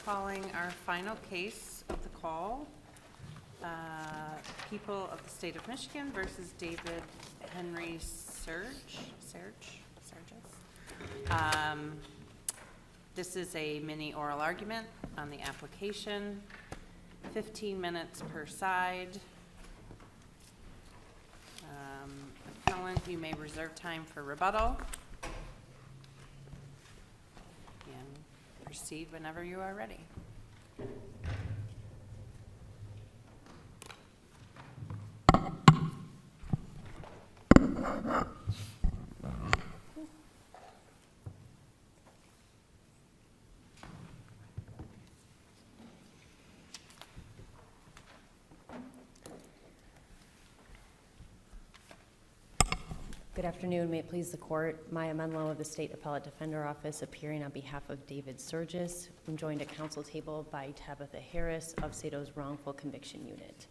Calling our final case of the call, People of the State of Michigan versus David Henry Serges. This is a mini oral argument on the application, 15 minutes per side. Appellant, you may reserve time for rebuttal. And proceed whenever you are ready. Good afternoon. May it please the court. Maya Menlo of the State Appellate Defender Office, appearing on behalf of David Serges. I'm joined at council table by Tabitha Harris of SATO's Wrongful Conviction Unit.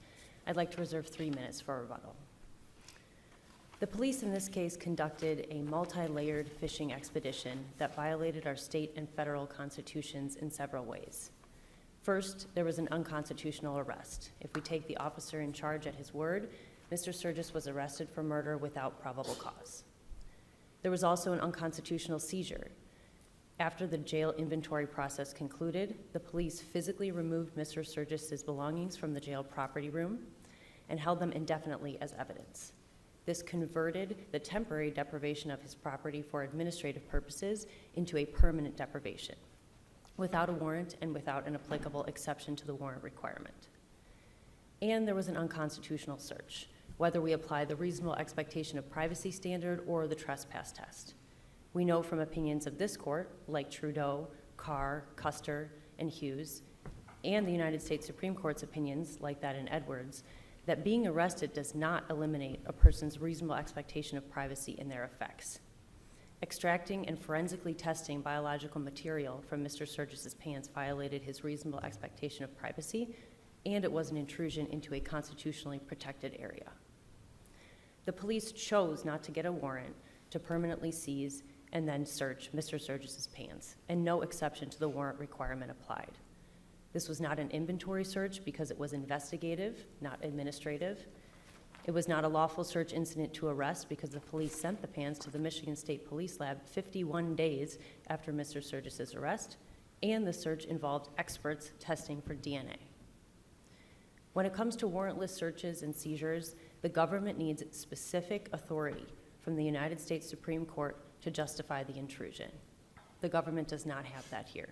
I'd like to reserve 3 minutes for rebuttal. The police in this case conducted a multi-layered fishing expedition that violated our state and federal constitutions in several ways. First, there was an unconstitutional arrest. If we take the officer in charge at his word, Mr. Serges was arrested for murder without probable cause. There was also an unconstitutional seizure. After the jail inventory process concluded, the police physically removed Mr. Serges' belongings from the jail property room and held them indefinitely as evidence. This converted the temporary deprivation of his property for administrative purposes into a permanent deprivation, without a warrant and without an applicable exception to the warrant requirement. And there was an unconstitutional search, whether we apply the reasonable expectation of privacy standard or the trespass test. We know from opinions of this court, like Trudeau, Carr, Custer, and Hughes, and the United States Supreme Court's opinions, like that in Edwards, that being arrested does not eliminate a person's reasonable expectation of privacy and their effects. Extracting and forensically testing biological material from Mr. Serges' pants violated his reasonable expectation of privacy, and it was an intrusion into a constitutionally protected area. The police chose not to get a warrant to permanently seize and then search Mr. Serges' pants, and no exception to the warrant requirement applied. This was not an inventory search because it was investigative, not administrative. It was not a lawful search incident to arrest because the police sent the pants to the Michigan State Police Lab 51 days after Mr. Serges' arrest, and the search involved experts testing for DNA. When it comes to warrantless searches and seizures, the government needs specific authority from the United States Supreme Court to justify the intrusion. The government does not have that here.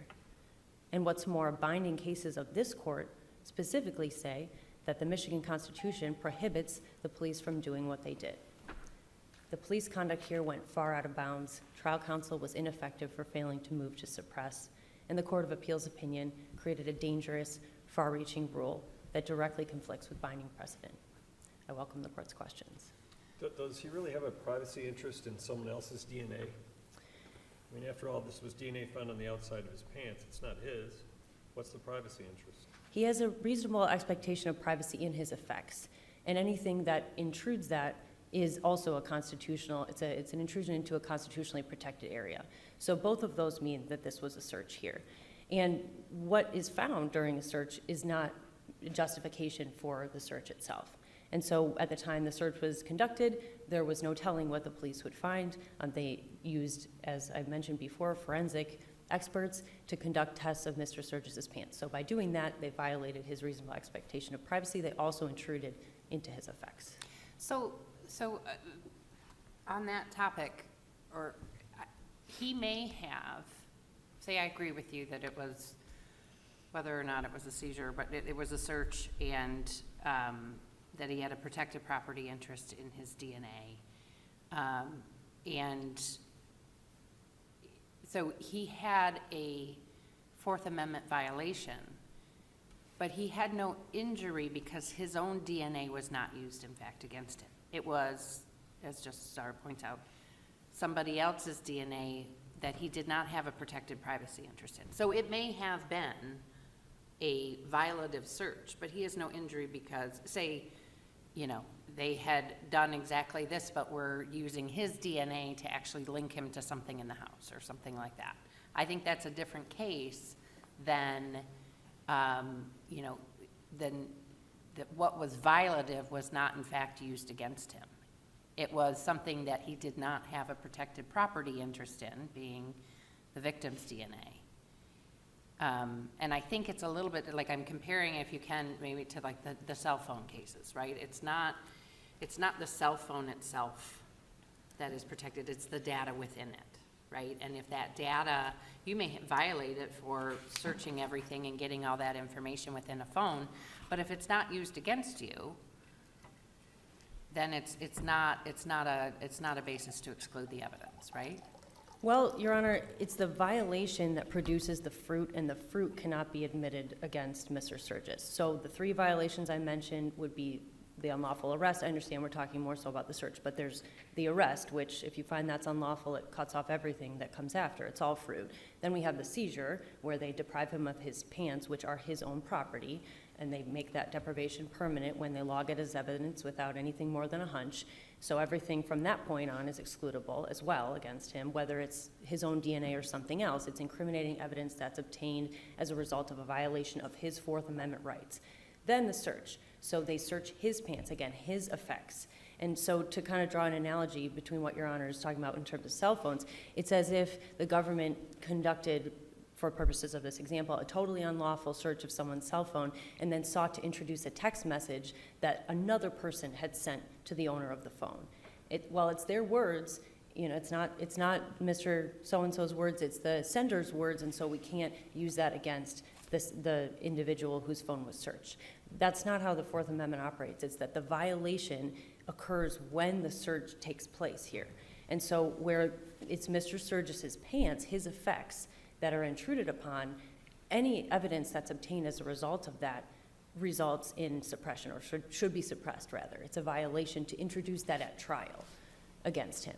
And what's more, binding cases of this court specifically say that the Michigan Constitution prohibits the police from doing what they did. The police conduct here went far out of bounds. Trial counsel was ineffective for failing to move to suppress, and the Court of Appeals opinion created a dangerous, far-reaching rule that directly conflicts with binding precedent. I welcome the court's questions. Does he really have a privacy interest in someone else's DNA? I mean, after all, this was DNA found on the outside of his pants. It's not his. What's the privacy interest? He has a reasonable expectation of privacy in his effects, and anything that intrudes that is also a constitutional, it's an intrusion into a constitutionally protected area. So both of those mean that this was a search here. And what is found during a search is not justification for the search itself. And so at the time the search was conducted, there was no telling what the police would find. They used, as I mentioned before, forensic experts to conduct tests of Mr. Serges' pants. So by doing that, they violated his reasonable expectation of privacy. They also intruded into his effects. So on that topic, or he may have, say I agree with you that it was, whether or not it was a seizure, but it was a search, and that he had a protected property interest in his DNA. And so he had a Fourth Amendment violation, but he had no injury because his own DNA was not used, in fact, against him. It was, as Justice Starr points out, somebody else's DNA that he did not have a protected privacy interest in. So it may have been a violative search, but he has no injury because, say, you know, they had done exactly this, but were using his DNA to actually link him to something in the house or something like that. I think that's a different case then, you know, then that what was violative was not in fact used against him. It was something that he did not have a protected property interest in, being the victim's DNA. And I think it's a little bit, like I'm comparing, if you can, maybe to like the cell phone cases, right? It's not the cell phone itself that is protected, it's the data within it, right? And if that data, you may violate it for searching everything and getting all that information within a phone, but if it's not used against you, then it's not a basis to exclude the evidence, right? Well, Your Honor, it's the violation that produces the fruit, and the fruit cannot be admitted against Mr. Serges. So the 3 violations I mentioned would be the unlawful arrest. I understand we're talking more so about the search, but there's the arrest, which if you find that's unlawful, it cuts off everything that comes after. It's all fruit. Then we have the seizure, where they deprive him of his pants, which are his own property, and they make that deprivation permanent when they log it as evidence without anything more than a hunch. So everything from that point on is excludable as well against him, whether it's his own DNA or something else. It's incriminating evidence that's obtained as a result of a violation of his Fourth Amendment rights. Then the search. So they search his pants, again, his effects. And so to kind of draw an analogy between what Your Honor is talking about in terms of cell phones, it's as if the government conducted, for purposes of this example, a totally unlawful search of someone's cell phone and then sought to introduce a text message that another person had sent to the owner of the phone. While it's their words, you know, it's not Mr. So-and-so's words, it's the sender's words, and so we can't use that against the individual whose phone was searched. That's not how the Fourth Amendment operates. It's that the violation occurs when the search takes place here. And so where it's Mr. Serges's pants, his effects, that are intruded upon, any evidence that's obtained as a result of that results in suppression, or should be suppressed, rather. It's a violation to introduce that at trial against him.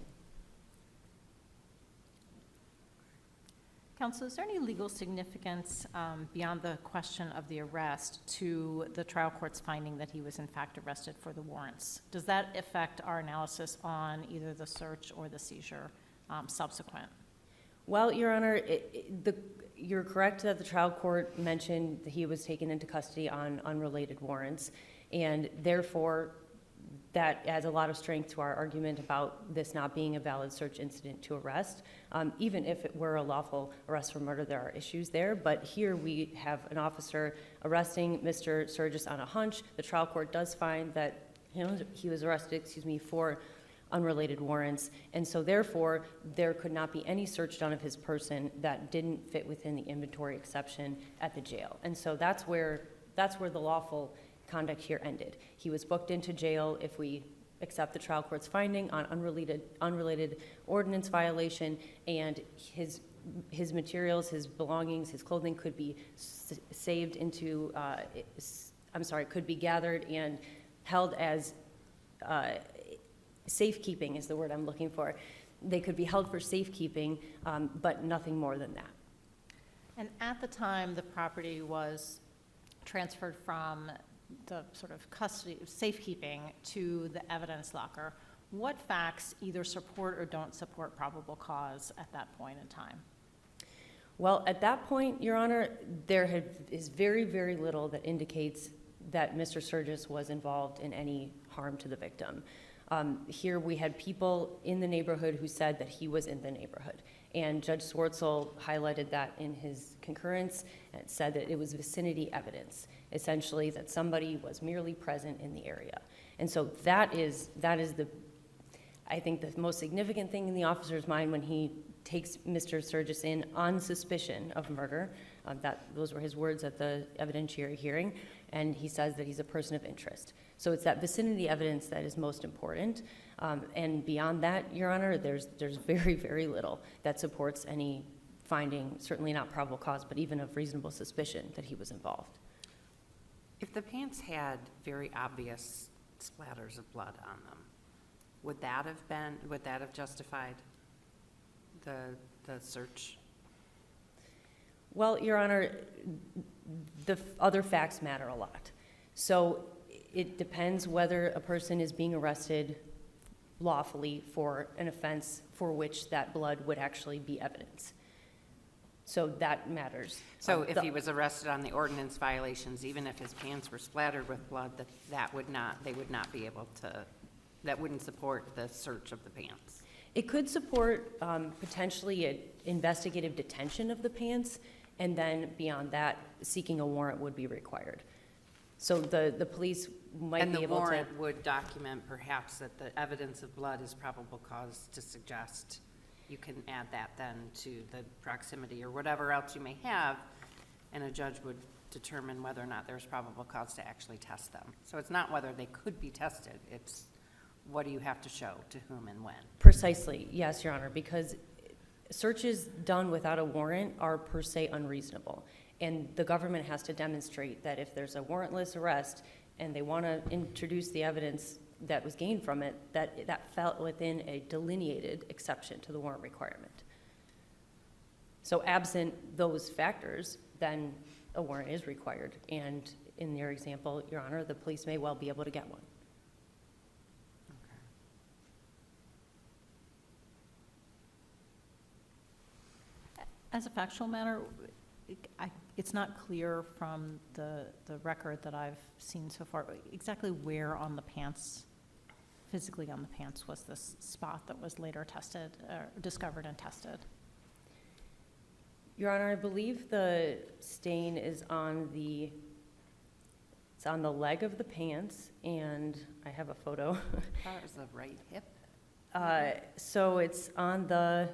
Counsel, is there any legal significance beyond the question of the arrest to the trial court's finding that he was in fact arrested for the warrants? Does that affect our analysis on either the search or the seizure subsequent? Well, Your Honor, you're correct that the trial court mentioned that he was taken into custody on unrelated warrants, and therefore that adds a lot of strength to our argument about this not being a valid search incident to arrest. Even if it were a lawful arrest for murder, there are issues there, but here we have an officer arresting Mr. Serges on a hunch. The trial court does find that he was arrested, for unrelated warrants, and so therefore there could not be any search done of his person that didn't fit within the inventory exception at the jail. And so that's where the lawful conduct here ended. He was booked into jail if we accept the trial court's finding on unrelated ordinance violation, and his materials, his belongings, his clothing could be saved into could be gathered and held as safekeeping is the word I'm looking for. They could be held for safekeeping, but nothing more than that. And at the time the property was transferred from the sort of custody, safekeeping, to the evidence locker, what facts either support or don't support probable cause at that point in time? Well, at that point, Your Honor, there is very, very little that indicates that Mr. Serges was involved in any harm to the victim. Here we had people in the neighborhood who said that he was in the neighborhood, and Judge Swartzel highlighted that in his concurrence and said that it was vicinity evidence, essentially that somebody was merely present in the area. And so that is I think the most significant thing in the officer's mind when he takes Mr. Serges in on suspicion of murder. Those were his words at the evidentiary hearing, and he says that he's a person of interest. So it's that vicinity evidence that is most important, and beyond that, Your Honor, there's very, very little that supports any finding, certainly not probable cause, but even of reasonable suspicion that he was involved. If the pants had very obvious splatters of blood on them, would that have justified the search? Well, Your Honor, the other facts matter a lot. So it depends whether a person is being arrested lawfully for an offense for which that blood would actually be evidence. So that matters. So if he was arrested on the ordinance violations, even if his pants were splattered with blood, they would not be able to, that wouldn't support the search of the pants? It could support potentially an investigative detention of the pants, and then beyond that, seeking a warrant would be required. So the police might be able to. And the warrant would document perhaps that the evidence of blood is probable cause to suggest you can add that then to the proximity or whatever else you may have, and a judge would determine whether or not there's probable cause to actually test them. So it's not whether they could be tested, it's what do you have to show to whom and when? Precisely, yes, Your Honor, because searches done without a warrant are per se unreasonable. And the government has to demonstrate that if there's a warrantless arrest and they want to introduce the evidence that was gained from it, that fell within a delineated exception to the warrant requirement. So absent those factors, then a warrant is required. And in your example, Your Honor, the police may well be able to get one. As a factual matter, it's not clear from the record that I've seen so far exactly where on the pants, physically on the pants, was this spot that was later tested, discovered and tested. Your Honor, I believe the stain is on the leg of the pants, and I have a photo. I thought it was the right hip. So it's on I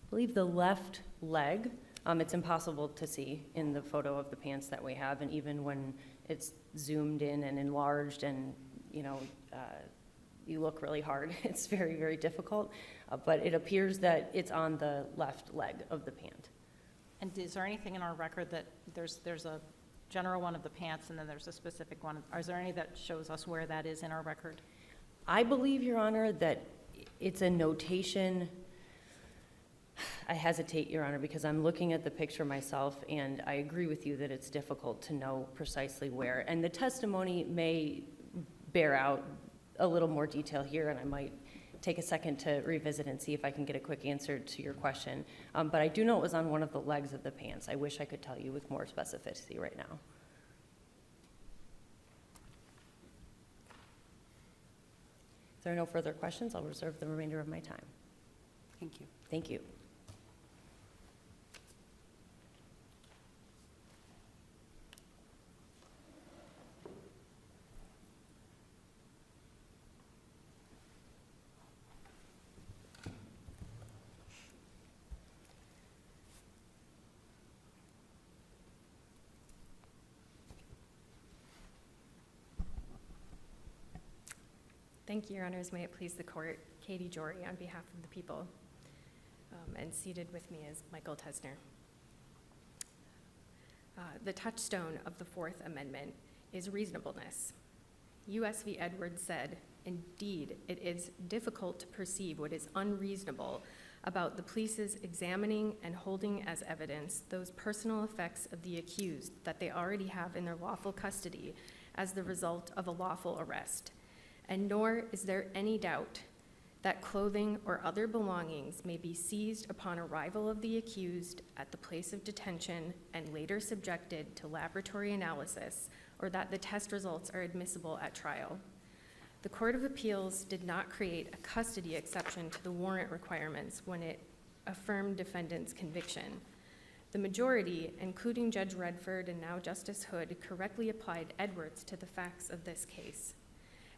believe the left leg. It's impossible to see in the photo of the pants that we have, and even when it's zoomed in and enlarged and, you look really hard, it's very, very difficult. But it appears that it's on the left leg of the pant. And is there anything in our record that there's a general one of the pants and then there's a specific one? Is there any that shows us where that is in our record? I believe, Your Honor, that it's a notation. I hesitate, Your Honor, because I'm looking at the picture myself, and I agree with you that it's difficult to know precisely where. And the testimony may bear out a little more detail here, and I might take a second to revisit and see if I can get a quick answer to your question. But I do know it was on one of the legs of the pants. I wish I could tell you with more specificity right now. If there are no further questions, I'll reserve the remainder of my time. Thank you. Thank you. Thank you, Your Honors. May it please the court. Katie Jory on behalf of the people. And seated with me is Michael Tesner. The touchstone of the Fourth Amendment is reasonableness. U.S. v. Edwards said, "Indeed, it is difficult to perceive what is unreasonable about the police's examining and holding as evidence those personal effects of the accused that they already have in their lawful custody as the result of a lawful arrest. And nor is there any doubt that clothing or other belongings may be seized upon arrival of the accused at the place of detention and later subjected to laboratory analysis, or that the test results are admissible at trial. The Court of Appeals did not create a custody exception to the warrant requirements when it affirmed defendant's conviction. The majority, including Judge Redford and now Justice Hood, correctly applied Edwards to the facts of this case.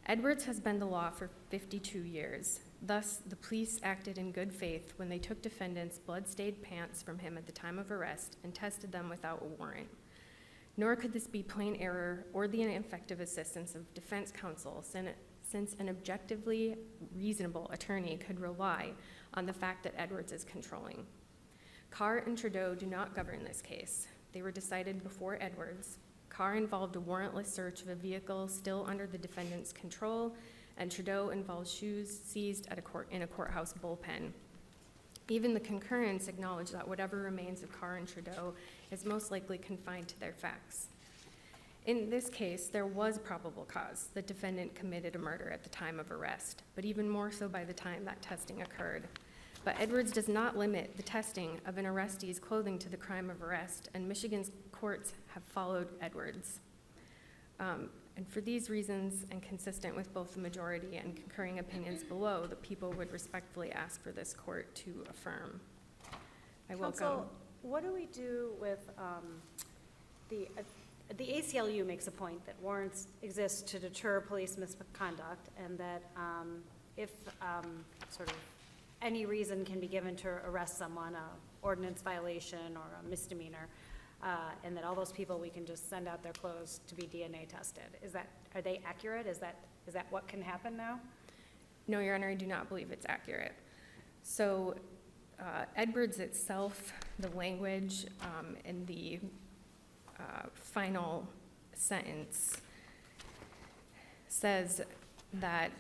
Edwards has been the law for 52 years. Thus, the police acted in good faith when they took defendant's blood-stained pants from him at the time of arrest and tested them without a warrant. Nor could this be plain error or the ineffective assistance of defense counsel, since an objectively reasonable attorney could rely on the fact that Edwards is controlling. Carr and Trudeau do not govern this case. They were decided before Edwards. Carr involved a warrantless search of a vehicle still under the defendant's control, and Trudeau involved shoes seized in a courthouse bullpen. Even the concurrence acknowledged that whatever remains of Carr and Trudeau is most likely confined to their facts. In this case, there was probable cause. The defendant committed a murder at the time of arrest, but even more so by the time that testing occurred. But Edwards does not limit the testing of an arrestee's clothing to the crime of arrest, and Michigan's courts have followed Edwards. And for these reasons, and consistent with both the majority and concurring opinions below, the people would respectfully ask for this court to affirm. I welcome. Counsel, what do we do with the ACLU makes a point that warrants exist to deter police misconduct, and that if sort of any reason can be given to arrest someone, a ordinance violation or a misdemeanor, and that all those people, we can just send out their clothes to be DNA tested. Are they accurate? Is that what can happen now? No, Your Honor, I do not believe it's accurate. So Edwards itself, the language in the final sentence says that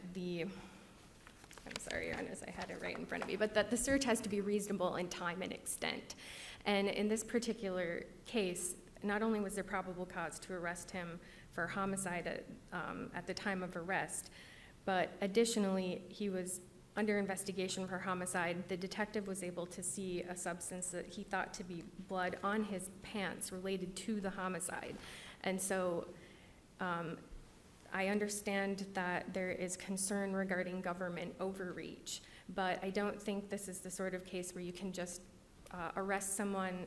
I'm sorry, Your Honors, I had it right in front of me, but that the search has to be reasonable in time and extent. And in this particular case, not only was there probable cause to arrest him for homicide at the time of arrest, but additionally, he was under investigation for homicide. The detective was able to see a substance that he thought to be blood on his pants related to the homicide. And so I understand that there is concern regarding government overreach, but I don't think this is the sort of case where you can just arrest someone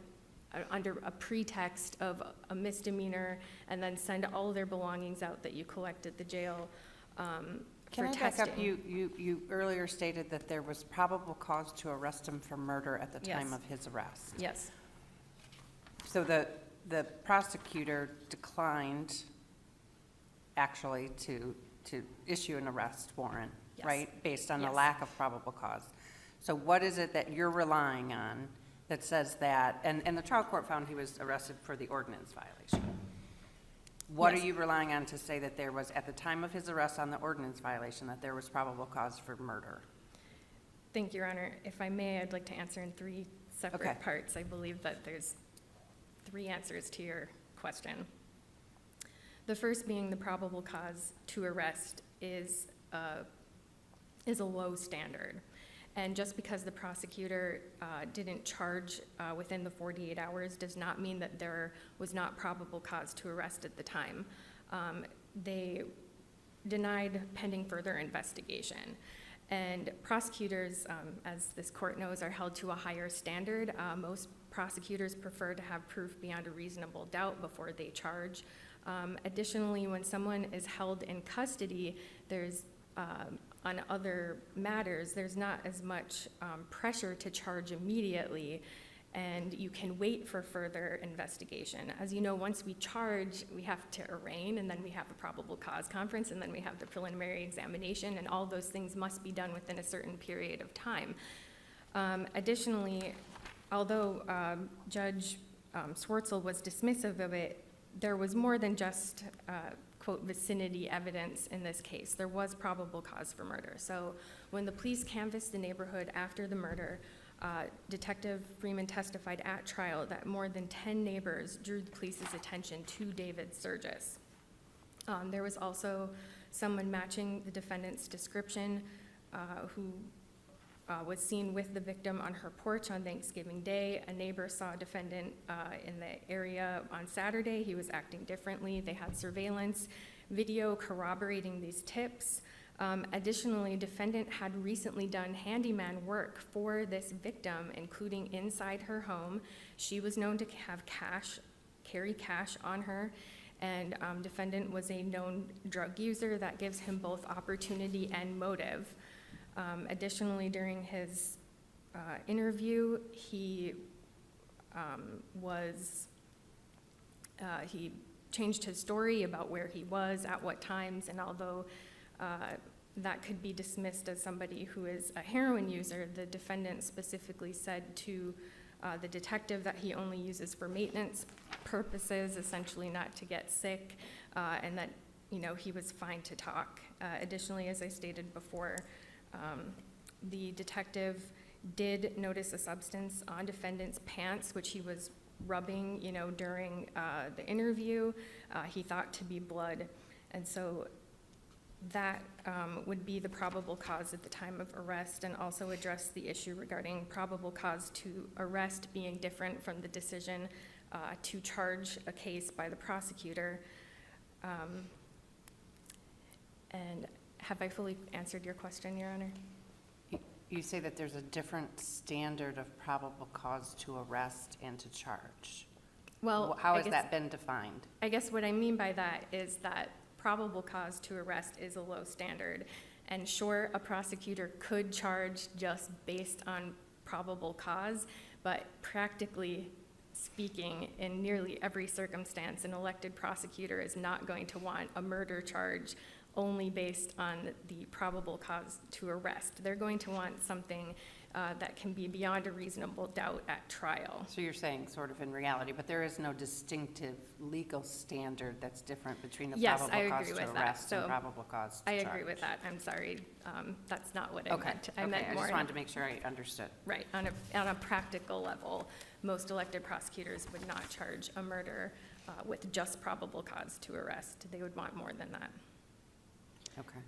under a pretext of a misdemeanor and then send all their belongings out that you collect at the jail Can for I back testing. up? You earlier stated that there was probable cause to arrest him for murder at the time Yes. of his arrest. Yes, So the prosecutor declined actually to issue an arrest warrant, Yes. right? Based on the Yes. lack of probable cause. So what is it that you're relying on that says that, and the trial court found he was arrested for the ordinance violation. What are Yes. you relying on to say that there was, at the time of his arrest on the ordinance violation, that there was probable cause for murder? thank you, Your Honor. If I may, I'd like to answer in three separate Okay. parts. I believe that there's three answers to your question. The first being the probable cause to arrest is a low standard. And just because the prosecutor didn't charge within the 48 hours does not mean that there was not probable cause to arrest at the time. They denied pending further investigation. And prosecutors, as this court knows, are held to a higher standard. Most prosecutors prefer to have proof beyond a reasonable doubt before they charge. Additionally, when someone is held in custody, there's on other matters, there's not as much pressure to charge immediately, and you can wait for further investigation. As you know, once we charge, we have to arraign, and then we have a probable cause conference, and then we have the preliminary examination, and all those things must be done within a certain period of time. Additionally, although Judge Swartzel was dismissive of it, there was more than just quote, vicinity evidence in this case. There was probable cause for murder. So when the police canvassed the neighborhood after the murder, Detective Freeman testified at trial that more than 10 neighbors drew the police's attention to David Serges. There was also someone matching the defendant's description who was seen with the victim on her porch on Thanksgiving Day. A neighbor saw a defendant in the area on Saturday. He was acting differently. They had surveillance video corroborating these tips. Additionally, defendant had recently done handyman work for this victim, including inside her home. She was known to have carry cash on her, and defendant was a known drug user. That gives him both opportunity and motive. Additionally, during his interview, he changed his story about where he was, at what times, and although that could be dismissed as somebody who is a heroin user, the defendant specifically said to the detective that he only uses for maintenance purposes, essentially not to get sick, and that, he was fine to talk. Additionally, as I stated before, the detective did notice a substance on defendant's pants, which he was rubbing, during the interview. He thought to be blood. And so that would be the probable cause at the time of arrest, and also address the issue regarding probable cause to arrest being different from the decision to charge a case by the prosecutor. And have I fully answered your question, Your Honor? You say that there's a different standard of probable cause to arrest and to charge. Well, How I has guess- that been defined? I guess what I mean by that is that probable cause to arrest is a low standard. And sure, a prosecutor could charge just based on probable cause, but practically speaking, in nearly every circumstance, an elected prosecutor is not going to want a murder charge only based on the probable cause to arrest. They're going to want something that can be beyond a reasonable doubt at trial. So you're saying sort of in reality, but there is no distinctive legal standard that's different between the Yes, probable I cause agree to with that. arrest and So probable cause to I charge. agree with that. I'm sorry. That's not what I Okay, meant. I okay, meant I more just in wanted to make sure I understood. Right, on a practical level, most elected prosecutors would not charge a murder with just probable cause to arrest. They would want more than that. Okay.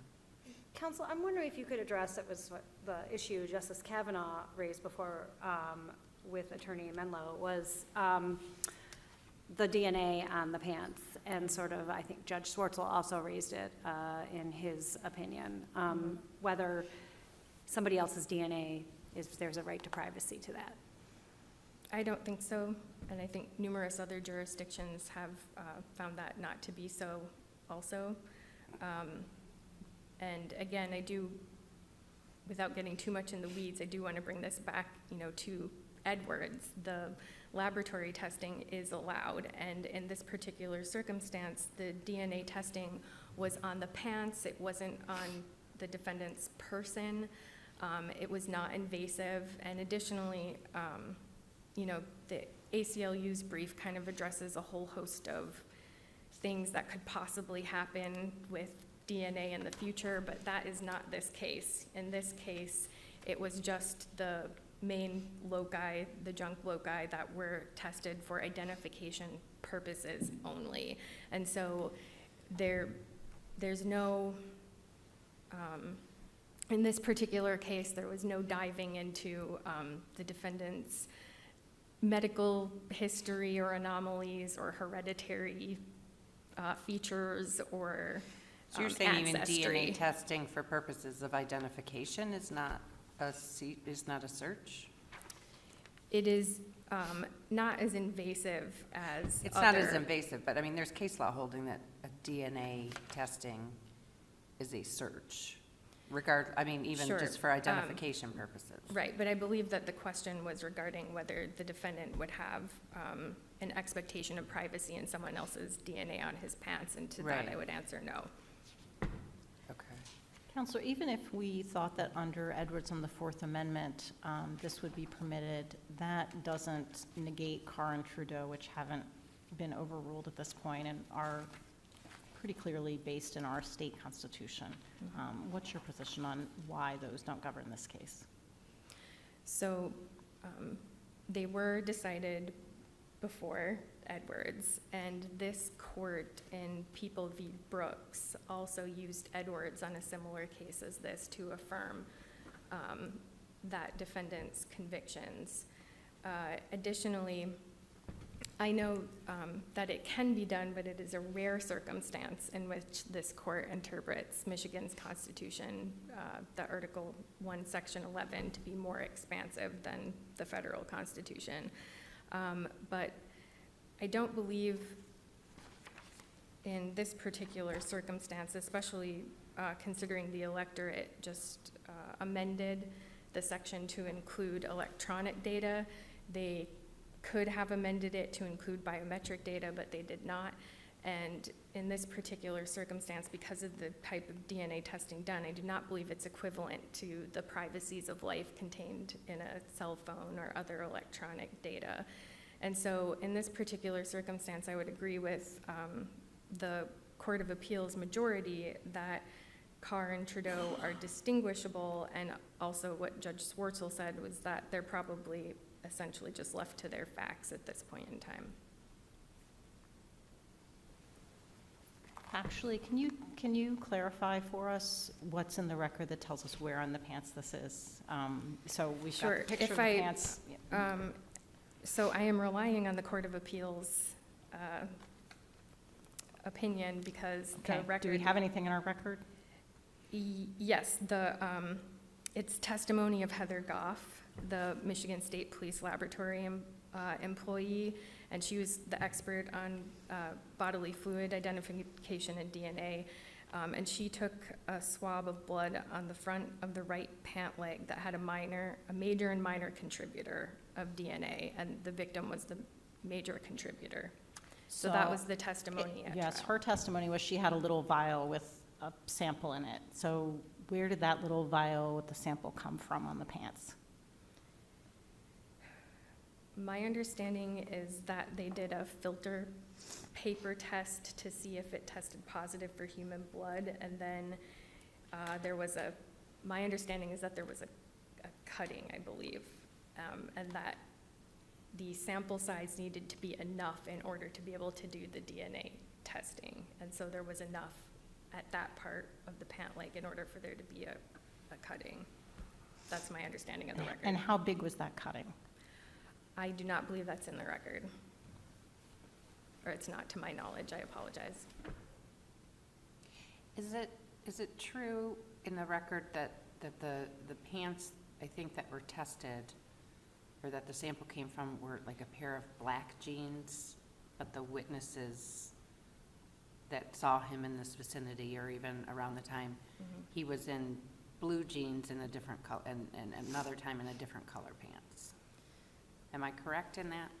Counsel, I'm wondering if you could address, it was what the issue Justice Kavanaugh raised before with Attorney Menlo, was the DNA on the pants, and sort of, I think Judge Swartzel also raised it in his opinion, whether somebody else's DNA, there's a right to privacy to that. I don't think so, and I think numerous other jurisdictions have found that not to be so also. And again, I do, without getting too much in the weeds, I do want to bring this back, to Edwards. The laboratory testing is allowed, and in this particular circumstance, the DNA testing was on the pants. It wasn't on the defendant's person. It was not invasive, and additionally, the ACLU's brief kind of addresses a whole host of things that could possibly happen with DNA in the future, but that is not this case. In this case, it was just the main loci, the junk loci, that were tested for identification purposes only. And so there's no, in this particular case, there was no diving into the defendant's medical history or anomalies or hereditary features or So you're saying even ancestry. DNA testing for purposes of identification is not a search? It is not as invasive as It's not as other- invasive, but I mean, there's case law holding that a DNA testing is a search. Even Sure, just for identification purposes. Right, but I believe that the question was regarding whether the defendant would have an expectation of privacy in someone else's DNA on his pants, and to that Right. I would answer no. Okay. Counselor, even if we thought that under Edwards on the Fourth Amendment, this would be permitted, that doesn't negate Carr and Trudeau, which haven't been overruled at this point and are pretty clearly based in our state constitution. What's your position on why those don't govern this case? So they were decided before Edwards, and this court in People v. Brooks also used Edwards on a similar case as this to affirm that defendant's convictions. Additionally, I know that it can be done, but it is a rare circumstance in which this court interprets Michigan's Constitution, the Article 1, Section 11, to be more expansive than the federal Constitution. But I don't believe in this particular circumstance, especially considering the electorate just amended the section to include electronic data. They could have amended it to include biometric data, but they did not. And in this particular circumstance, because of the type of DNA testing done, I do not believe it's equivalent to the privacies of life contained in a cell phone or other electronic data. And so in this particular circumstance, I would agree with the Court of Appeals majority that Carr and Trudeau are distinguishable, and also what Judge Swartzel said was that they're probably essentially just left to their facts at this point in time. Actually, can you clarify for us what's in the record that tells us where on the pants this is? So we've got Sure. the picture If of the I- pants. Yeah. So I am relying on the Court of Appeals opinion because the Okay, record. do we have anything in our record? Yes, it's testimony of Heather Goff, the Michigan State Police Laboratory employee, and she was the expert on bodily fluid identification and DNA. And she took a swab of blood on the front of the right pant leg that had a major and minor contributor of DNA, and the victim was the major contributor. So that was the testimony at Yes, trial. her testimony was she had a little vial with a sample in it. So where did that little vial with the sample come from on the pants? My understanding is that they did a filter paper test to see if it tested positive for human blood, and then my understanding is that there was a cutting, I believe, and that the sample size needed to be enough in order to be able to do the DNA testing. And so there was enough at that part of the pant leg in order for there to be a cutting. That's my understanding of the record. And how big was that cutting? I do not believe that's in the record. Or it's not to my knowledge, I apologize. Is it true in the record that the pants, I think, that were tested, or that the sample came from, were like a pair of black jeans, but the witnesses that saw him in this vicinity, or even around the time, he was in blue jeans in a different color, and another time in a different color pants? Am I correct in that?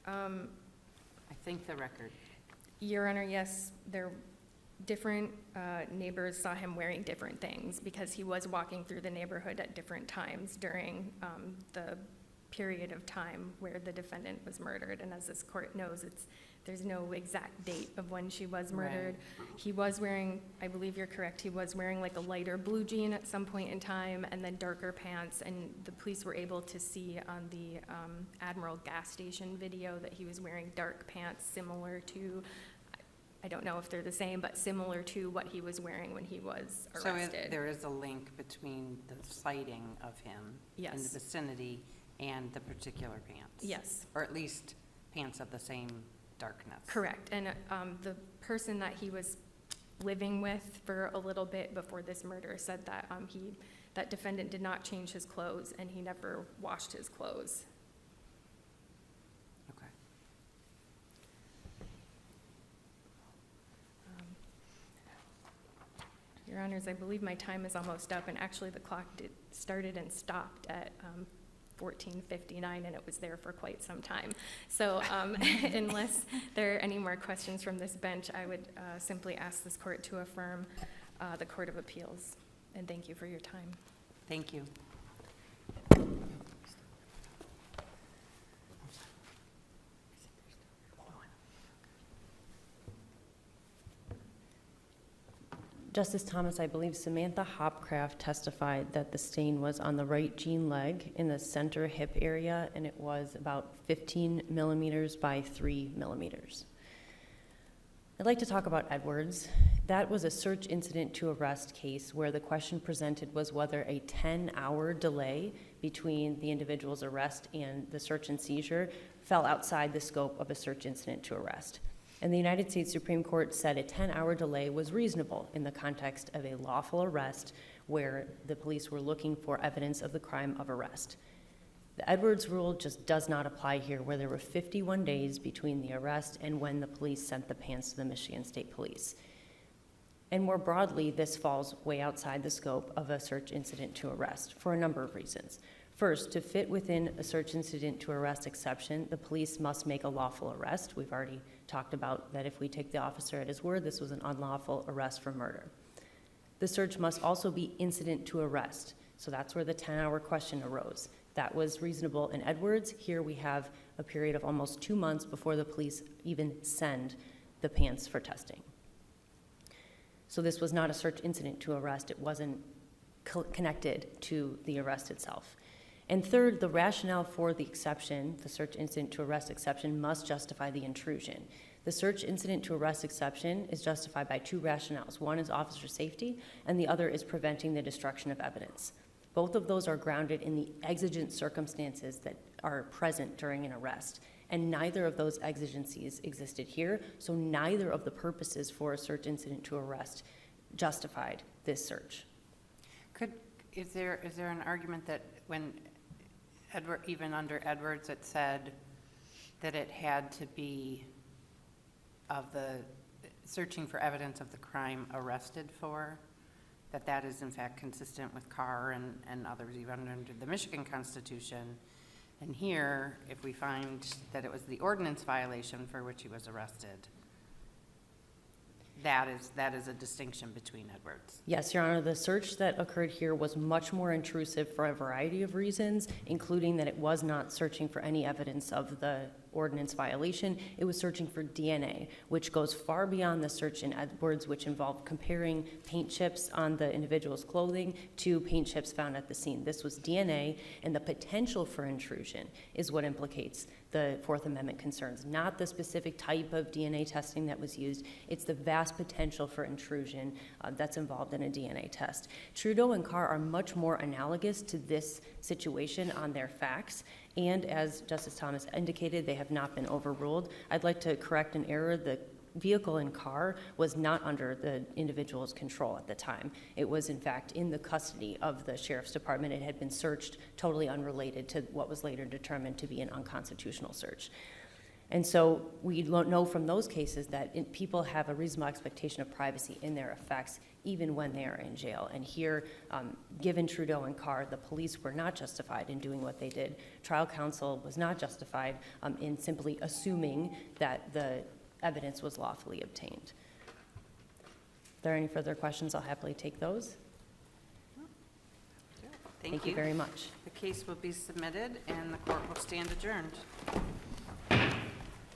I think the record. Your Honor, yes, different neighbors saw him wearing different things because he was walking through the neighborhood at different times during the period of time where the defendant was murdered. And as this court knows, there's no exact date of when she was murdered. Right. He was wearing, I believe you're correct, he was wearing like a lighter blue jean at some point in time and then darker pants. And the police were able to see on the Admiral gas station video that he was wearing dark pants similar to, I don't know if they're the same, but similar to what he was wearing when he was arrested. So there is a link between the sighting of him in the Yes. vicinity and the particular pants? Yes. Or at least pants of the same darkness? Correct, and the person that he was living with for a little bit before this murder said that that defendant did not change his clothes and he never washed his clothes. Okay. Your Honors, I believe my time is almost up, and actually the clock started and stopped at 14:59, and it was there for quite some time. So unless there are any more questions from this bench, I would simply ask this court to affirm the Court of Appeals. And thank you for your time. Thank you. Justice Thomas, I believe Samantha Hopcraft testified that the stain was on the right jean leg in the center hip area, and it was about 15 millimeters by 3 millimeters. I'd like to talk about Edwards. That was a search incident to arrest case where the question presented was whether a 10-hour delay between the individual's arrest and the search and seizure fell outside the scope of a search incident to arrest. And the United States Supreme Court said a 10-hour delay was reasonable in the context of a lawful arrest where the police were looking for evidence of the crime of arrest. The Edwards rule just does not apply here, where there were 51 days between the arrest and when the police sent the pants to the Michigan State Police. And more broadly, this falls way outside the scope of a search incident to arrest for a number of reasons. First, to fit within a search incident to arrest exception, the police must make a lawful arrest. We've already talked about that if we take the officer at his word, this was an unlawful arrest for murder. The search must also be incident to arrest. So that's where the 10-hour question arose. That was reasonable in Edwards. Here we have a period of almost 2 months before the police even send the pants for testing. So this was not a search incident to arrest. It wasn't connected to the arrest itself. And third, the rationale for the exception, the search incident to arrest exception, must justify the intrusion. The search incident to arrest exception is justified by two rationales. One is officer safety, and the other is preventing the destruction of evidence. Both of those are grounded in the exigent circumstances that are present during an arrest. And neither of those exigencies existed here, so neither of the purposes for a search incident to arrest justified this search. Is there an argument that when even under Edwards, it said that it had to be of the searching for evidence of the crime arrested for, that is in fact consistent with Carr and others even under the Michigan Constitution? And here, if we find that it was the ordinance violation for which he was arrested, that is a distinction between Edwards. Yes, Your Honor, the search that occurred here was much more intrusive for a variety of reasons, including that it was not searching for any evidence of the ordinance violation. It was searching for DNA, which goes far beyond the search in Edwards, which involved comparing paint chips on the individual's clothing to paint chips found at the scene. This was DNA, and the potential for intrusion is what implicates the Fourth Amendment concerns, not the specific type of DNA testing that was used. It's the vast potential for intrusion that's involved in a DNA test. Trudeau and Carr are much more analogous to this situation on their facts, and as Justice Thomas indicated, they have not been overruled. I'd like to correct an error. The vehicle in Carr was not under the individual's control at the time. It was, in fact, in the custody of the Sheriff's Department. It had been searched, totally unrelated to what was later determined to be an unconstitutional search. And so we know from those cases that people have a reasonable expectation of privacy in their effects, even when they are in jail. And here, given Trudeau and Carr, the police were not justified in doing what they did. Trial counsel was not justified in simply assuming that the evidence was lawfully obtained. If there are any further questions, I'll happily take those. Thank you very much. The case will be submitted and the court will stand adjourned.